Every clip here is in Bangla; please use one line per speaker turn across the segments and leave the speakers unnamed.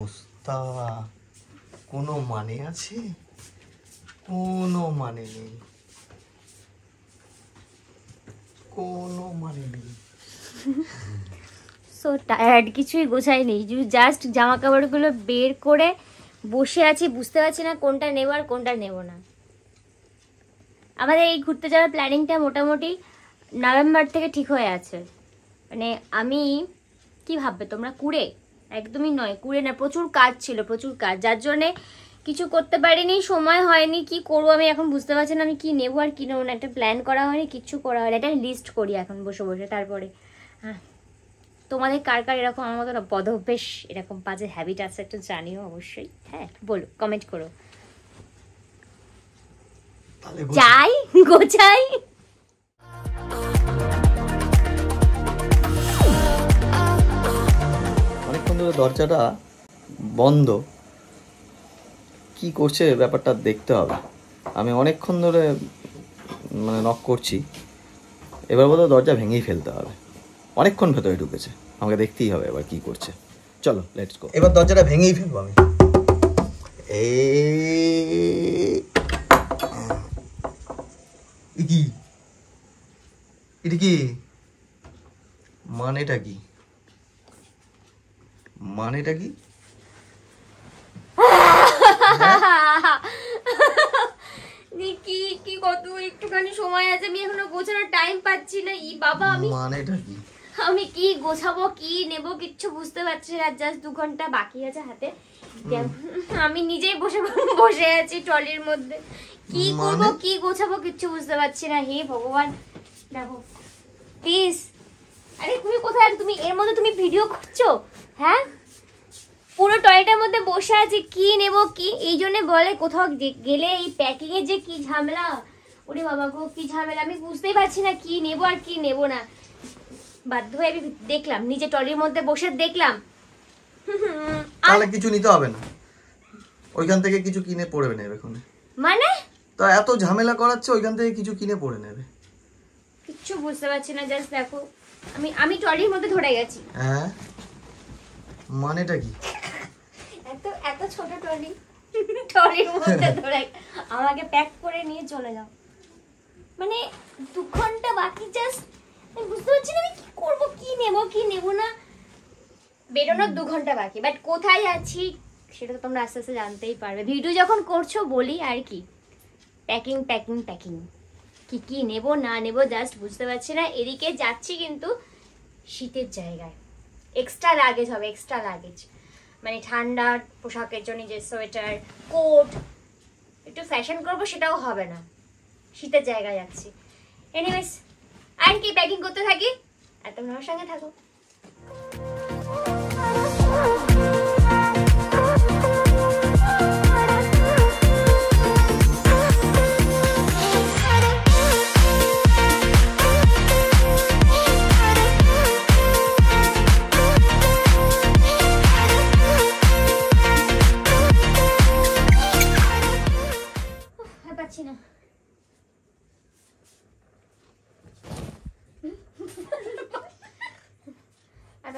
অবস্থা কোনো মানে আছে? কোনো মানে নেই, কোনো মানে নেই।
সো টায়ার্ড, কিছুই গোছাইনি, জাস্ট জামা কাপড়গুলো বের করে বসে আছি, বুঝতে পারছি না কোনটা নেব আর কোনটা নেব না। আমাদের এই ঘুরতে যাওয়ার প্ল্যানিংটা মোটামুটি নভেম্বর থেকে ঠিক হয়ে আছে। মানে আমি কি ভাববে তোমরা, কুড়ে একদমই নয়, কুড়ে না, প্রচুর কাজ ছিল, প্রচুর কাজ, যার জন্যে কিছু করতে পারিনি, সময় হয়নি। কি করবো আমি এখন বুঝতে পারছি না, আমি কি নেবো আর কি নেবো না, একটা প্ল্যান করা হয়নি, কিচ্ছু করা হয়নি। একটা লিস্ট করি এখন বসে বসে। তারপরে হ্যাঁ, তোমাদের কার কার এরকম আমার মতো বদ অভ্যেস, এরকম বাজে হ্যাবিট আছে একটু জানিও অবশ্যই। হ্যাঁ বলো, কমেন্ট করো। যাই গোছাই।
অনেকক্ষণ ধরে দরজাটা বন্ধ, কি করছে ব্যাপারটা দেখতে হবে। আমি অনেকক্ষণ ধরে মানে নক করছি, এবার বোধহয় দরজা ভেঙেই ফেলতে হবে। অনেকক্ষণ ভেতরে ঢুকেছে, আমাকে দেখতেই হবে এবার কি করছে। চলো লেটস গো, এবার দরজাটা ভেঙেই ফেলবো আমি। কি এটা কি মানেটা কি, মানেটা কি?
কি কি কত একটুখানি সময় আছে, আমি এখনো গোছানোর টাইম পাচ্ছি না। ই বাবা, আমি
মানেটা কি,
আমি কি গোছাবো কি নেব কিচ্ছু বুঝতে পারছি না। জাস্ট 2 ঘন্টা বাকি আছে হাতে, আমি নিজেই বসে বসে আছি ট্রলির মধ্যে। কি করব কি গোছাবো কিচ্ছু বুঝতে পারছি না। হে ভগবান, দেখো প্লিজ। আরে তুমি কোথায়, তুমি এর মধ্যে তুমি ভিডিও করছো? হ্যাঁ, পুরো টয়লেটের মধ্যে বসে আছি, কি নেব কি, এই জন্য বলে কোথাও গেলে এই প্যাকিং এর যে কি ঝামেলা, ওরে বাবা গো কি ঝামেলা, আমি বুঝতেই পারছি না কি নেব আর কি নেব না। বাধ্য হয়ে আমি দেখলাম, নিজে ট্রলির মধ্যে বসে দেখলাম।
তাহলে কিছু নিতে হবে না, ওইখান থেকে কিছু কিনে পড়ে নেবে এখন।
মানে
তো এত ঝামেলা করাচ্ছে, ওইখান থেকে কিছু কিনে পড়ে নেবে।
কিচ্ছু বুঝতে পারছি না, জাস্ট দেখো আমি ট্রলির মধ্যে ধরে গেছি।
হ্যাঁ, মানেটা কি?
এত এত ছোট ট্রলি, ট্রলির মধ্যে ধরে আমাকে প্যাক করে নিয়ে চলে যাও। মানে 2 ঘন্টা বাকি, জাস্ট আমি বুঝতে পারছি না আমি কি করব, কি নেব না। বেরোনোর 2 ঘন্টা বাকি, বাট কোথায় আছি সেটা তো তোমরা আস্তে আস্তে জানতেই পারবে। ভিডিও যখন করছো বলি আর কি, প্যাকিং প্যাকিং প্যাকিং, কি নেব না নেব জাস্ট বুঝতে পারছি না। এদিকে যাচ্ছি কিন্তু শীতের জায়গায়, এক্সট্রা লাগেজ হবে, এক্সট্রা লাগেজ মানে ঠান্ডা পোশাকের জন্য, যে সোয়েটার কোট একটু ফ্যাশন করবো সেটাও হবে না, শীতের জায়গায় যাচ্ছি। এনিওয়েজ আর কি, প্যাকিং করতে থাকি আর তোমরা আমার সঙ্গে থাকো।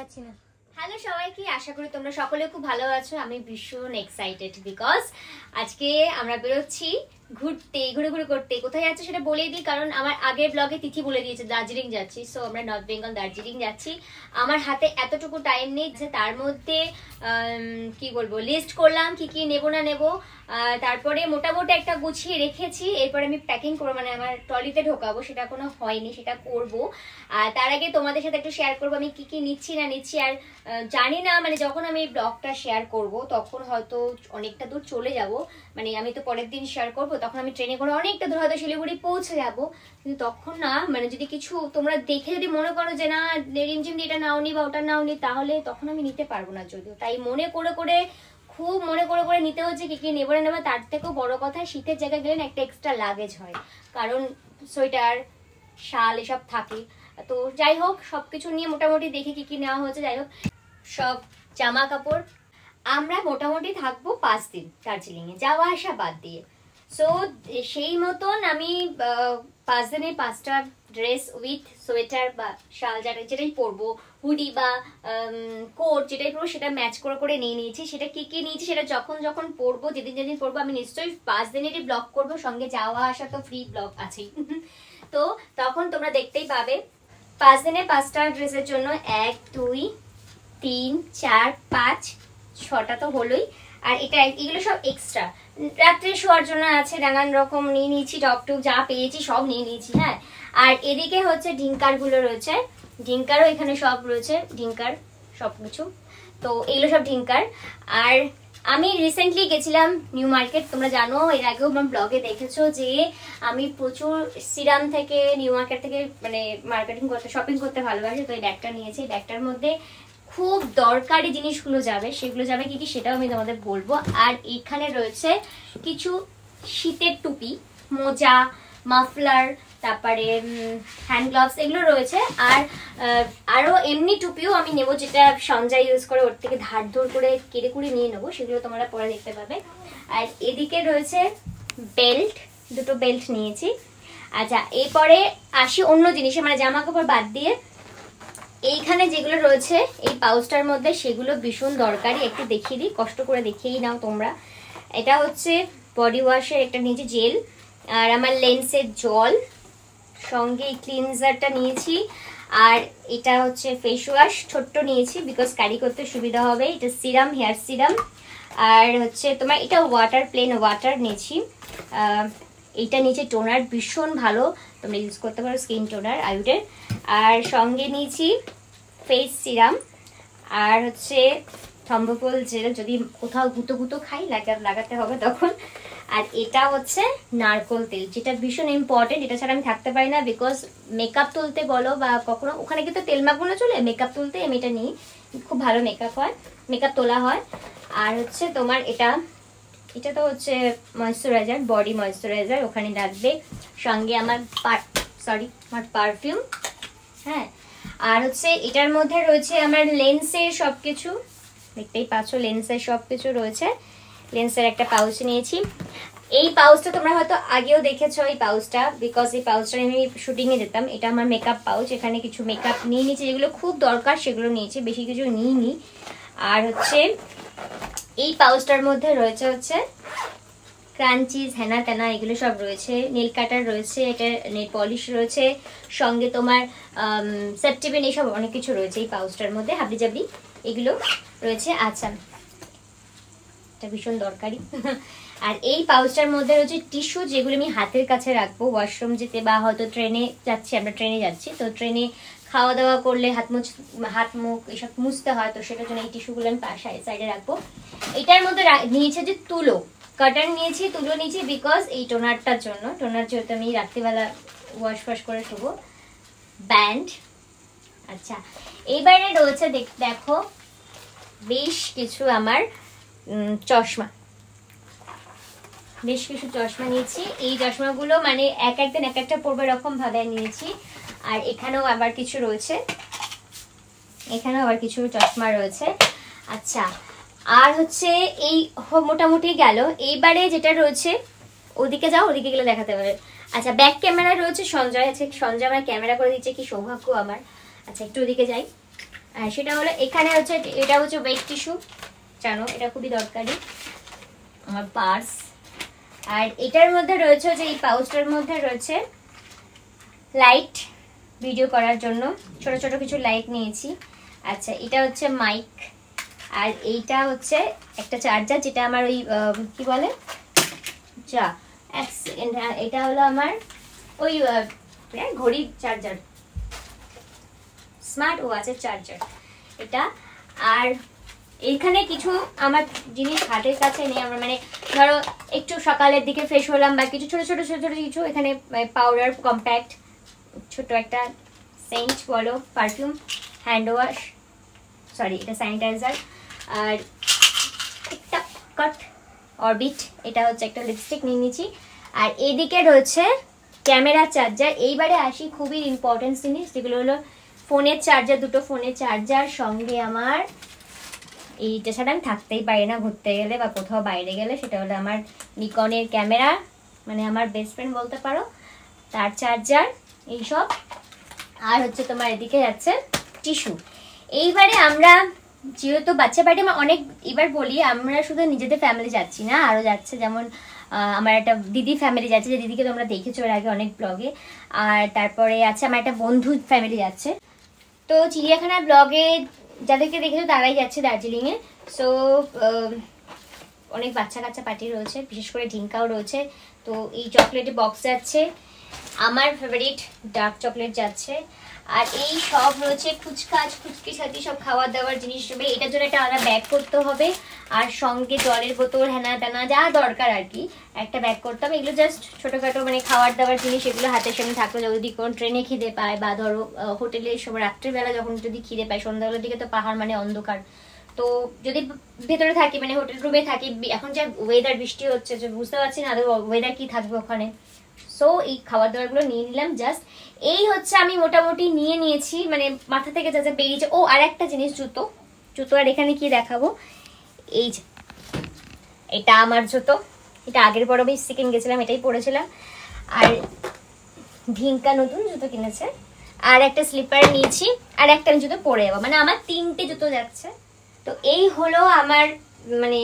পাচ্ছি না, হ্যালো সবাইকে, আশা করি তোমরা সকলে খুব ভালো আছো। আমি ভীষণ এক্সাইটেড বিকজ আজকে আমরা বেরোচ্ছি ঘুরতে, ঘুরে করতে। কোথায় যাচ্ছে সেটা বলে দিই, কারণ আমার আগের ব্লগে তিথি বলে দিয়েছে দার্জিলিং যাচ্ছি। সো আমরা নর্থ বেঙ্গল দার্জিলিং যাচ্ছি। আমার হাতে এতটুকু টাইম নেই যে তার মধ্যে কি বলবো, লিস্ট করলাম কি নেবো না নেবো। তারপরে মোটামুটি একটা গুছিয়ে রেখেছি, এরপর আমি প্যাকিং করবো, মানে আমার ট্রলিতে ঢোকাবো, সেটা কোনো হয়নি, সেটা করবো। আর তার আগে তোমাদের সাথে একটু শেয়ার করবো আমি কি নিচ্ছি না নিচ্ছি। আর জানি না, মানে যখন আমি এই ব্লগটা শেয়ার করব তখন হয়তো অনেকটা দূর চলে যাব, মানে আমি তো পরের দিন শেয়ার করব, তখন আমি ট্রেনে করে অনেকটা দূর হয়তো শিলিগুড়ি পৌঁছে যাব। কিন্তু তখন না, মানে যদি কিছু তোমরা দেখে যদি মনে করো যে না রিমঝিম এটা নাওনি বা ওটা নাওনি, তাহলে তখন আমি নিতে পারবো না যদিও। তাই মনে করে খুব মনে করে নিতে হচ্ছে কি নেবো না নেবো। তার থেকেও বড় কথা, শীতের জায়গায় গেলে না একটা এক্সট্রা লাগেজ হয়, কারণ সোয়েটার শাল এসব থাকে। তো যাই হোক, সবকিছু নিয়ে মোটামুটি দেখি কি নেওয়া হয়েছে। যাই হোক, সব জামা কাপড়। আমরা মোটামুটি থাকবো 5 দিন দার্জিলিং এ, যাওয়া আসা বাদ দিয়ে। সো সেই মতন আমি 5 দিনে 5টা ড্রেস উইথ সোয়েটার বা শাল যেটাই পরবো, হুডি বা কোট যেটাই পরবো সেটা ম্যাচ করে করে নিয়ে নিয়েছি। সেটা কি কি নিয়েছি সেটা যখন যখন পরবো, যেদিন যেদিন পরবো আমি নিশ্চয়ই 5 দিনেরই ব্লগ করবো, সঙ্গে যাওয়া আসা তো ফ্রি ব্লগ আছেই। তো তখন তোমরা দেখতেই পাবে। 5 দিনে 5টা ড্রেসের জন্য 1 2 3 4 5 6টা তো হলোই। আর এগুলো সব এক্সট্রা, রাত্রে শোয়ার জন্য আছে, নানান রকম নিয়ে নিয়েছি, টপ টুপ যা পেয়েছি সব নিয়ে নিয়েছি। হ্যাঁ, আর এদিকে হচ্ছে ঢিঙ্কার গুলো রয়েছে, ঢিঙ্কারও এখানে সব রয়েছে, ঢিঙ্কার সবকিছু। তো এগুলো সব ঢিঙ্কার। আর আমি রিসেন্টলি গেছিলাম নিউ মার্কেট, তোমরা জানো, এর আগেও আমার ব্লগে দেখেছো যে আমি প্রচুর সিরাম থেকে, নিউ মার্কেট থেকে মানে মার্কেটিং করতে, শপিং করতে ভালোবাসি। তো এই ব্যাগটা নিয়েছি, ব্যাগটার মধ্যে খুব দরকারি জিনিসগুলো যাবে, সেগুলো যাবে কি কি সেটাও আমি তোমাদের বলবো। আর এখানে রয়েছে কিছু শীতের টুপি, মোজা, মাফলার, তারপরে হ্যান্ড গ্লাভস এগুলো রয়েছে। আর আরো এমনি টুপিও আমি নেবো, যেটা সঞ্জয় ইউজ করে, ওর থেকে ধার ধর করে কেড়ে কুড়ে নিয়ে নেবো, সেগুলো তোমরা পরে দেখতে পাবে। আর এদিকে রয়েছে বেল্ট, দুটো বেল্ট নিয়েছি। আচ্ছা, এরপরে আসি অন্য জিনিসে, মানে জামা কাপড় বাদ দিয়ে এইখানে যেগুলো রয়েছে এই পাউচটার মধ্যে, সেগুলো ভীষণ দরকারি। একটু দেখিয়ে দিই, কষ্ট করে দেখিয়েই নাও তোমরা। এটা হচ্ছে বডি ওয়াশের একটা নিয়েছি জেল, আর আমার লেন্সের জল, সঙ্গে ক্লিনজারটা নিয়েছি। আর এটা হচ্ছে ফেস ওয়াশ ছোট্ট নিয়েছি, বিকজ ক্যারি করতে সুবিধা হবে। এটা সিরাম, হেয়ার সিরাম। আর হচ্ছে তোমার এটা ওয়াটার, প্লেন ওয়াটার নিয়েছি। এইটা নিচে টোনার, ভীষণ ভালো, তোমরা ইউজ করতে পারো, স্কিন টোনার আয়ুরের। আর সঙ্গে নিয়েছি ফেস সিরাম, আর হচ্ছে থম্বপল জেল, যদি কোথাও গুঁতো গুঁতো খাই লাগাতে হবে তখন। আর এটা হচ্ছে নারকোল তেল, যেটা ভীষণ ইম্পর্টেন্ট, এটা ছাড়া আমি থাকতে পারি না। বিকজ মেকআপ তুলতে বলো বা কখনো ওখানে কিন্তু তেল মাখবো চলে, মেকআপ তুলতে আমি এটা নিই, খুব ভালো মেকআপ হয়, মেকআপ তোলা হয়। আর হচ্ছে তোমার এটা তো হচ্ছে ময়েশ্চারাইজার, বডি ময়েশ্চারাইজার, ওখানে রাখবে। সঙ্গে আমার আমার পারফিউম। হ্যাঁ, আর হচ্ছে এটার মধ্যে রয়েছে আমার লেন্সের সবকিছু, দেখতেই পাচ্ছ লেন্সের সবকিছু রয়েছে। লেন্সের একটা পাউচ নিয়েছি। এই পাউচটা তোমরা হয়তো আগেও দেখেছো, এই পাউচটা, বিকজ এই পাউচটা আমি শুটিংয়ে যেতাম। এটা আমার মেকআপ পাউচ, এখানে কিছু মেকআপ নিয়ে নিয়েছি, যেগুলো খুব দরকার সেগুলো নিয়েছি, বেশি কিছু নিইনি। আর হচ্ছে এই পাউচটার মধ্যে রয়েছে হচ্ছে ক্রাঞ্চিজ, হেনা তেনা এগুলো সব রয়েছে, নেল কাটার রয়েছে, এটা নেল পলিশ রয়েছে, সঙ্গে তোমার সেপ্টিবিন, এইসব অনেক কিছু রয়েছে এই পাউচটার মধ্যে, হাবলি জাবলি এগুলো রয়েছে। আচ্ছা, এটা ভীষণ দরকারি। আর এই পাউচটার মধ্যে রয়েছে টিস্যু, যেগুলো আমি হাতের কাছে রাখবো ওয়াশরুম যেতে, বা হয়তো ট্রেনে যাচ্ছি, আমরা ট্রেনে যাচ্ছি, তো ট্রেনে খাওয়া দাওয়া করলে হাত মুখ এসব মুছতে হয়, তো সেটার জন্য এই টিস্যুগুলো আমি সাইডে রাখবো। এটার মধ্যে নিয়েছে যে তুলো, কাটার নিয়েছি, তুলো নিয়েছি, বিকজ এই টোনারটার জন্য, টোনার যেহেতু আমি রাত্রিবেলা ওয়াশ করে শুবো। ব্যান্ড। আচ্ছা, এইবারে রয়েছে দেখো বেশ কিছু আমার চশমা, বেশ কিছু চশমা নিয়েছি। এই চশমাগুলো মানে এক একদিন এক একটা পড়বে এরকম ভাবে নিয়েছি। আর এখানেও আবার কিছু রয়েছে, এখানেও আবার কিছু চশমা রয়েছে। আচ্ছা, আর হচ্ছে এই মোটামুটি গেল। এইবারে যেটা রয়েছে, ওদিকে যাও, ওদিকে গেলে দেখাতে পারে। আচ্ছা, ব্যাক ক্যামেরা রয়েছে, সঞ্জয় আছে, সঞ্জয় আমার ক্যামেরা করে দিচ্ছে, কি সৌভাগ্য আমার। আচ্ছা, একটু ওদিকে যাই। আর সেটা হলো এখানে হচ্ছে, এটা হচ্ছে ওয়েট টিস্যু, জানো এটা খুবই দরকারি। আমার পার্স। আর এটার মধ্যে রয়েছে যে এই পাউচটার মধ্যে রয়েছে লাইট, ভিডিও করার জন্য ছোট ছোট কিছু লাইট নিয়েছি। আচ্ছা, এটা হচ্ছে মাইক। আর এইটা হচ্ছে একটা চার্জার, যেটা আমার ওই কি বলে এটা হলো আমার ওই ঘড়ির চার্জার, স্মার্ট ওয়াচের চার্জার এটা। আর এখানে কিছু আমার জিনিস হাতের কাছে নেই, আমার মানে ধরো একটু সকালের দিকে ফ্রেশ হলাম বা কিছু ছোট ছোট ছোট ছোট কিছু, এখানে পাউডার, কম্প্যাক্ট, ছোট একটা সেন্ট বলো, পারফিউম, হ্যান্ড ওয়াশ, সরি এটা স্যানিটাইজার। আর একটা কাট অরবিট, এটা হচ্ছে একটা লিপস্টিক নিয়ে নিয়েছি। আর এদিকে রয়েছে ক্যামেরা চার্জার। এইবারে আসি খুবই ইম্পর্টেন্ট জিনিস, যেগুলো হলো ফোনের চার্জার, দুটো ফোনের চার্জার, সঙ্গে আমার এইটা ছাড়া আমি থাকতেই পারি না ঘুরতে গেলে বা কোথাও বাইরে গেলে, সেটা হলো আমার নিকনের ক্যামেরা, মানে আমার বেস্ট ফ্রেন্ড বলতে পারো। তার চার্জার এইসব, আর হচ্ছে তোমার এদিকে যাচ্ছে টিস্যু। এইবারে আমরা যেহেতু বাচ্চা বাড়ি অনেক, এবার বলি আমরা শুধু নিজেদের ফ্যামিলি যাচ্ছি না, আরও যাচ্ছে, যেমন আমার একটা দিদি ফ্যামিলি যাচ্ছে, যে দিদিকে তোমরা দেখেছো এর আগে অনেক ব্লগে, আর তারপরে আছে আমার একটা বন্ধু ফ্যামিলি যাচ্ছে। তো চিড়িয়াখানা ব্লগে যাদেরকে দেখেছো তারাই যাচ্ছে দার্জিলিংয়ে। সো অনেক বাচ্চা কাচ্চা পার্টি রয়েছে, বিশেষ করে ঢিঙ্কাও রয়েছে। তো এই চকলেটের বক্স যাচ্ছে, আমার ফেভারিট ডার্ক চকলেট যাচ্ছে, আর এই সব রয়েছে ফুচকাজ ফুচকি সাথে সব খাওয়ার দাওয়ার জিনিস হবে। এটার জন্য একটা আলাদা ব্যাগ করতে হবে, আর সঙ্গে জলের বোতল হেনা টানা যা দরকার আর কি একটা ব্যাগ করতে হবে। এগুলো জাস্ট ছোটোখাটো মানে খাওয়ার দাওয়ার জিনিস, এগুলো হাতের সামনে থাকলো যদি কোনো ট্রেনে খিদে পায়, বা ধরো হোটেলে সময় রাত্রিবেলা যখন যদি খিদে পায়, সন্ধ্যাবেলার দিকে তো পাহাড় মানে অন্ধকার, তো যদি ভেতরে থাকি মানে হোটেল রুমে থাকি, এখন যা ওয়েদার বৃষ্টি হচ্ছে যে বুঝতে পারছি না ওয়েদার কি থাকবে ওখানে। সো এই খাবার দাবারগুলো নিয়ে নিলাম জাস্ট। এই হচ্ছে আমি মোটামুটি নিয়ে নিয়েছি, মানে মাথা থেকে যা যা বেরিয়েছে। ও আর একটা জিনিস, জুতো। জুতো আর এখানে কি দেখাবো, এই যে এটা আমার জুতো, এটা আগের বড় বেশ সিকিম গেছিলাম এটাই পরেছিলাম, আর ঢিঙ্কা নতুন জুতো কিনেছে, আর একটা স্লিপার নিয়েছি, আর একটা আমি জুতো পরে যাবো, মানে আমার 3টে জুতো যাচ্ছে। তো এই হলো আমার মানে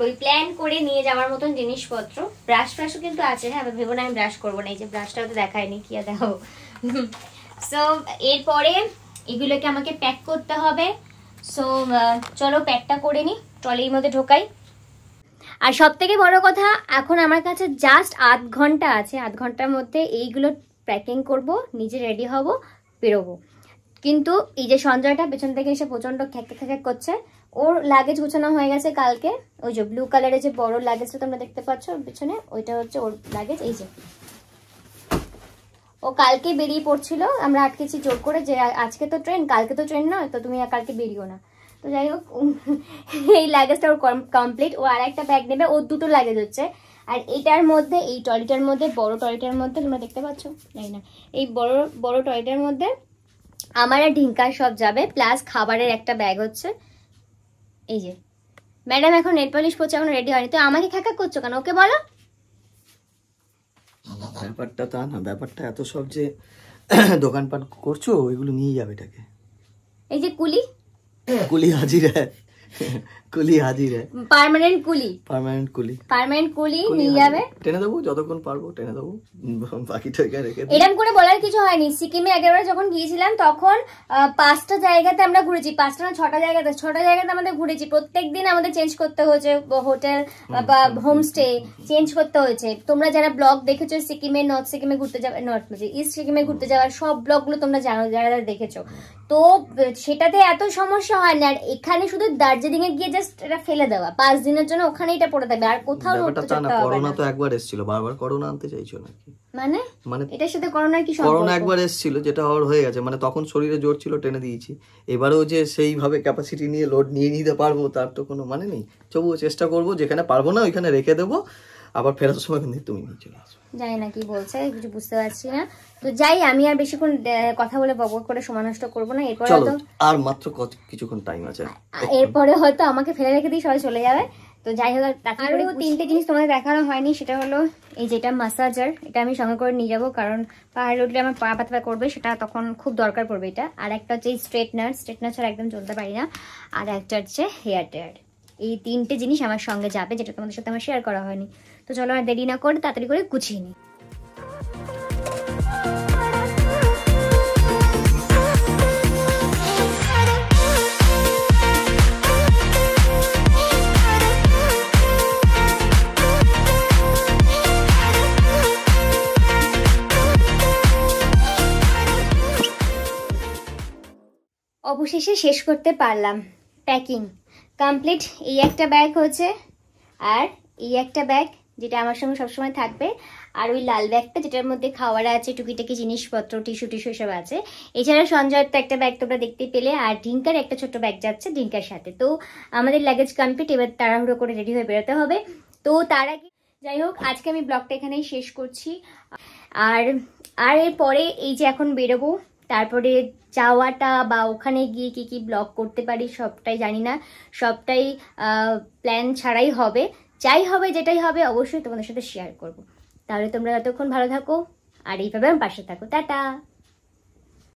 ওই প্ল্যান করে নিয়ে যাওয়ার মতন জিনিসপত্র। ব্রাশ ফ্রাশও কিন্তু আছে, হ্যাঁ ভেবো না আমি ব্রাশ করবো না, এই যে ব্রাশটাও তো দেখায়নি, কি আর দেখাবো। সো এরপরে এগুলোকে আমাকে প্যাক করতে হবে। সো চলো প্যাকটা করে নিই, ট্রলির মধ্যে ঢোকাই। আর সব থেকে বড় কথা, এখন আমার কাছে জাস্ট 8 ঘন্টা আছে, 8 ঘন্টার মধ্যে এইগুলো প্যাকিং করব, নিজে রেডি হব, বেরোবো। কিন্তু এই যে সঞ্জয়টা পেছন থেকে এসে প্রচন্ড খ্যাক করছে, ওর লাগেজ গুছানো হয়ে গেছে কালকে। ওই যে ব্লু কালারের যে বড় লাগেজটা তোমরা দেখতে পাচ্ছ পেছনে, ওইটা হচ্ছে ওর লাগেজ। এই যে ও কালকে বেরিয়ে পড়ছিল, আমরা আটকেছি জোর করে যে আজকে তো ট্রেন, কালকে তো ট্রেন নয়, তো তুমি কালকে বেরিও না। তো যাই হোক এই লাগেজটা ওর কমপ্লিট। ও আর একটা ব্যাগ নেবে, ওর 2টো লাগেজ হচ্ছে। আর এইটার মধ্যে, এই ট্রলিটার মধ্যে, বড় ট্রলিটার মধ্যে তোমরা দেখতে পাচ্ছ জানি না, এই বড় ট্রলিটার মধ্যে আমার আর ঢিঙ্কার সব যাবে, প্লাস খাবারের একটা ব্যাগ হচ্ছে। এই যে ম্যাডাম এখন নেল পলিশ পরছে, এখন রেডি হয়নি, তো আমাকে খ্যাকা করছো কেন, ওকে বলো।
ব্যাপারটা তা না, ব্যাপারটা এত সব যে দোকানপাট করছো ওইগুলো নিয়ে যাবে এটাকে।
এই যে কুলি
কুলি হাজির হ্যাঁ, কুলি হাজির হ্যাঁ,
পার্মানেন্ট কুলি,
পার্মানেন্ট কুলি
নিয়ে যাবে।
টেনে দেবো যতক্ষণ পারবো, টেনে দেবো, বাকিটা রেখে দেবো।
এরকম করে বলার কিছু হয়নি। সিকিমে আগেরবার যখন গিয়েছিলাম তখন 5টা জায়গাতে আমরা ঘুরেছি, 5টা না 6টা জায়গাতে আমাদের ঘুরেছি। প্রত্যেকদিন আমাদের চেঞ্জ করতে হয়েছে, হোটেল বা হোমস্টে চেঞ্জ করতে হয়েছে। তোমরা যারা ব্লগ দেখেছো সিকিমে, নর্থ সিকিমে ঘুরতে যাওয়া, ইস্ট সিকিমে ঘুরতে যাওয়ার সব ব্লগগুলো তোমরা জানো যারা দেখেছো, তো সেটাতে এত সমস্যা হয় না। আর এখানে শুধু দার্জিলিং এ গিয়ে জাস্ট এটা ফেলে দেওয়া, 5 দিনের জন্য ওখানে এটা পড়ে থাকবে, আর কোথাও
করোনা তো একবার এসেছিল, বারবার করোনা আনতে চাইছো নাকি?
মানে এটার সাথে করোনার কি সম্পর্ক?
করোনা একবার এসেছিল, যেটা হওয়ার হয়ে গেছে, মানে তখন শরীরে জোর ছিল টেনে দিয়েছি। এবারেও যে সেইভাবে ক্যাপাসিটি নিয়ে লোড নিয়ে নিতে পারবো তার তো কোনো মানে নেই। তবুও চেষ্টা করবো, যেখানে পারবো না ওইখানে রেখে দেবো, আবার ফেরার সময় কিন্তু তুমি নিয়ে চলে আসবে।
জানি না কি বলছে, কিছু বুঝতে পারছি না। তো যাই, আমি আর বেশিক্ষণ কথা বলে বকবক করে সময় নষ্ট করবো না। এরপরে তো
আর মাত্র কিছুক্ষণ টাইম আছে,
এরপরে হয়তো আমাকে ফেলে রেখে দিয়ে সবাই চলে যাবে। তো যাই হোক, আরো 3টে জিনিস তোমাদের দেখানো হয়নি, সেটা হলো এই যেটা মাসাজার, এটা আমি সঙ্গে করে নিয়ে যাবো, কারণ পাহাড়ে উঠলে আমার পা ব্যথা করবে, সেটা তখন খুব দরকার পড়বে এটা। আর একটা হচ্ছে স্ট্রেটনার ছাড়া একদম চলতে পারি না। আর একটা হচ্ছে হেয়ার ড্রায়ার। এই 3টে জিনিস আমার সঙ্গে যাবে, যেটা তোমাদের সাথে আমার শেয়ার করা হয়নি। তো চলো আর দেরি না করে তাড়াতাড়ি করে গুছিয়ে নিই। অবশেষে শেষ করতে পারলাম, প্যাকিং কমপ্লিট। এই একটা ব্যাগ হচ্ছে, আর এই একটা ব্যাগ যেটা আমার সঙ্গে সবসময় থাকবে, আর ওই লাল ব্যাগটা যেটার মধ্যে খাওয়ার আছে, টুকিটাকি জিনিসপত্র, টিস্যু সব আছে। এছাড়া সঞ্জয়ের তো একটা ব্যাগ তোমরা দেখতে পেলে, আর ঢিঙ্কার একটা ছোট্ট ব্যাগ যাচ্ছে ঢিঙ্কার সাথে। তো আমাদের লাগেজ কমপ্লিট, এবার তাড়াহুড়ো করে রেডি হয়ে বেরোতে হবে। তো তার আগে যাই হোক, আজকে আমি ব্লগটা এখানেই শেষ করছি। আর এরপরে এই যে এখন বেরোবো, তারপরে যাওয়াটা বা ওখানে গিয়ে কি ব্লগ করতে পারি সবটাই জানি না, সবটাই প্ল্যান ছাড়াই হবে। যাই হবে যেটাই হবে অবশ্যই তোমাদের সাথে শেয়ার করব। তাহলে তোমরা ততক্ষণ ভালো থাকো, আর এইভাবে আমার পাশে থাকো। টাটা।